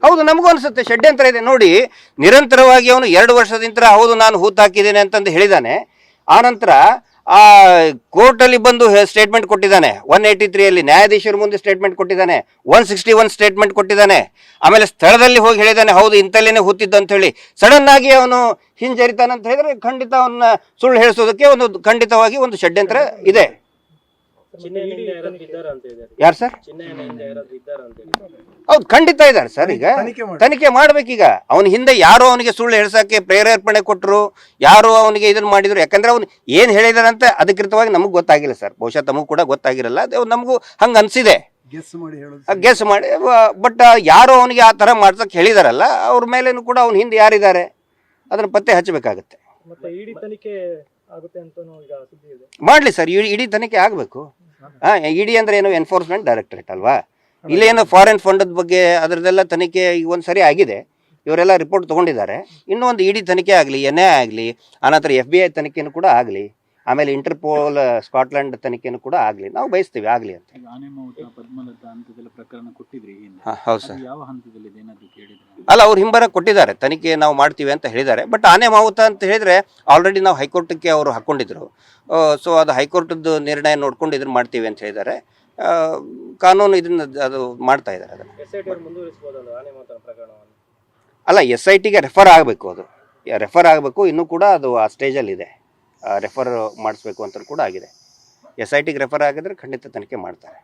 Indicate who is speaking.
Speaker 1: ಹೌದು, ನಮಗೂ ಅನ್ಸುತ್ತೆ ಷಡ್ಯಂತ್ರ ಇದೆ ನೋಡಿ. ನಿರಂತರವಾಗಿ ಅವನು 2 ವರ್ಷದಿಂದ ಹೌದು ನಾನು ಹೂತು ಹಾಕಿದ್ದೇನೆ ಅಂತಂದು ಹೇಳಿದಾನೆ. ಆನಂತರ ಆ ಕೋರ್ಟಲ್ಲಿ ಬಂದು ಸ್ಟೇಟ್ಮೆಂಟ್ ಕೊಟ್ಟಿದ್ದಾನೆ. 183 ನ್ಯಾಯಾಧೀಶರ ಮುಂದೆ ಸ್ಟೇಟ್ಮೆಂಟ್ ಕೊಟ್ಟಿದ್ದಾನೆ. 161 ಸ್ಟೇಟ್ಮೆಂಟ್ ಕೊಟ್ಟಿದ್ದಾನೆ. ಆಮೇಲೆ ಸ್ಥಳದಲ್ಲಿ ಹೋಗಿ ಹೇಳಿದ್ದಾನೆ ಹೌದು ಇಂತಲ್ಲೇನೆ ಹೂತಿದ್ದು ಅಂತ ಹೇಳಿ. ಸಡನ್ ಆಗಿ ಅವನು ಹಿಂಜರಿತಾನಂತ ಹೇಳಿದ್ರೆ ಖಂಡಿತ ಅವನ್ನ ಸುಳ್ಳು ಹೇಳಿಸೋದಕ್ಕೆ ಖಂಡಿತವಾಗಿ ಒಂದು ಷಡ್ಯಂತ್ರ ಇದೆ. ಯಾರು ಸರ್? ಹೌದು, ಖಂಡಿತ ಇದ್ದಾರೆ ಸರ್. ಈಗ ತನಿಖೆ ಮಾಡ್ಬೇಕೀಗ. ಅವನ ಹಿಂದೆ ಯಾರೋ ಅವನಿಗೆ ಸುಳ್ಳು ಹೇಳ್ಸಕ್ಕೆ ಪ್ರೇರೇಪಣೆ ಕೊಟ್ಟರು, ಯಾರೋ ಅವನಿಗೆ ಇದನ್ನ ಮಾಡಿದ್ರು. ಯಾಕಂದ್ರೆ ಅವ್ನು ಏನ್ ಹೇಳಿದಾರಂತ ಅಧಿಕೃತವಾಗಿ ನಮಗ್ ಗೊತ್ತಾಗಿಲ್ಲ ಸರ್. ಬಹುಶಃ ತಮಗೂ ಕೂಡ ಗೊತ್ತಾಗಿರಲ್ಲ. ನಮಗೂ ಹಂಗ ಅನ್ಸಿದೆ, ಗೆಸ್ ಮಾಡಿ. ಬಟ್ ಯಾರೋ ಅವನಿಗೆ ಆ ತರ ಮಾಡ್ಸಕ್ ಹೇಳಿದಾರಲ್ಲ, ಅವ್ರ ಮೇಲೇನು ಕೂಡ ಅವ್ನ ಹಿಂದೆ ಯಾರಿದ್ದಾರೆ ಅದನ್ನ ಪತ್ತೆ ಹಚ್ಚಬೇಕಾಗತ್ತೆ. ಮಾಡ್ಲಿ ಸರ್, ಇಡೀ ತನಿಖೆ ಆಗ್ಬೇಕು. ಇಡಿ ಅಂದ್ರೆ ಏನು, ಎನ್ಫೋರ್ಸ್ಮೆಂಟ್ ಡೈರೆಕ್ಟರೇಟ್ ಅಲ್ವಾ? ಇಲ್ಲೇನು ಫಾರಿನ್ ಫಂಡ್ ಬಗ್ಗೆ ಅದರದೆಲ್ಲ ತನಿಖೆ ಈಗ ಒಂದ್ಸರಿ ಆಗಿದೆ. ಇವರೆಲ್ಲ ರಿಪೋರ್ಟ್ ತಗೊಂಡಿದ್ದಾರೆ. ಇನ್ನೂ ಒಂದು ಇಡಿ ತನಿಖೆ ಆಗಲಿ, NIA ಆಗಲಿ, ಆನಂತರ FBI ತನಿಖೆನೂ ಕೂಡ ಆಗಲಿ, ಆಮೇಲೆ ಇಂಟರ್ಪೋಲ್ ಸ್ಕಾಟ್ಲೆಂಡ್ ತನಿಖೆನೂ ಕೂಡ ಆಗಲಿ, ನಾವು ಬಯಸ್ತೀವಿ ಆಗಲಿ ಅಂತ. ಹೌದು ಸರ್. ಅಲ್ಲ, ಅವ್ರು ಹಿಂಬರ ಕೊಟ್ಟಿದ್ದಾರೆ, ತನಿಖೆ ನಾವು ಮಾಡ್ತೀವಿ ಅಂತ ಹೇಳಿದ್ದಾರೆ. ಬಟ್ ಆನೆ ಮಾವುತ ಅಂತ ಹೇಳಿದ್ರೆ ಆಲ್ರೆಡಿ ನಾವು ಹೈಕೋರ್ಟ್ಗೆ ಅವರು ಹಾಕೊಂಡಿದ್ರು. ಸೊ ಅದು ಹೈಕೋರ್ಟ್ದು ನಿರ್ಣಯ ನೋಡ್ಕೊಂಡು ಇದನ್ನ ಮಾಡ್ತೀವಿ ಅಂತ ಹೇಳಿದ್ದಾರೆ. ಕಾನೂನು ಇದನ್ನ ಅದು ಮಾಡ್ತಾ ಇದ್ದಾರೆ. ಅದನ್ನು ಅಲ್ಲ, SITಗೆ ರೆಫರ್ ಆಗಬೇಕು, ಅದು ರೆಫರ್ ಆಗಬೇಕು. ಇನ್ನೂ ಕೂಡ ಅದು ಆ ಸ್ಟೇಜಲ್ಲಿ ಇದೆ. ರೆಫರ್ ಮಾಡಿಸ್ಬೇಕು ಅಂತ ಕೂಡ ಆಗಿದೆ. SITಗೆ ರೆಫರ್ ಆಗಿದ್ರೆ ಖಂಡಿತ ತನಿಖೆ ಮಾಡ್ತಾರೆ.